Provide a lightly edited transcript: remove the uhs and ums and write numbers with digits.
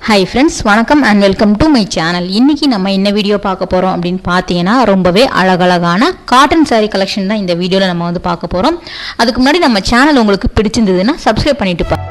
Hi friends, வணக்கம் and welcome to my channel. இன்னைக்கு நம்ம என்ன வீடியோ பார்க்க போறோம் அப்படினு பாத்தீங்கன்னா ரொம்பவே அழகழகான காட்டன் saree collection தான் இந்த வீடியோல நம்ம வந்து பார்க்க போறோம். அதுக்கு முன்னாடி நம்ம சேனல் உங்களுக்கு பிடிச்சிருந்ததுன்னா subscribe பண்ணிட்டு பாருங்க.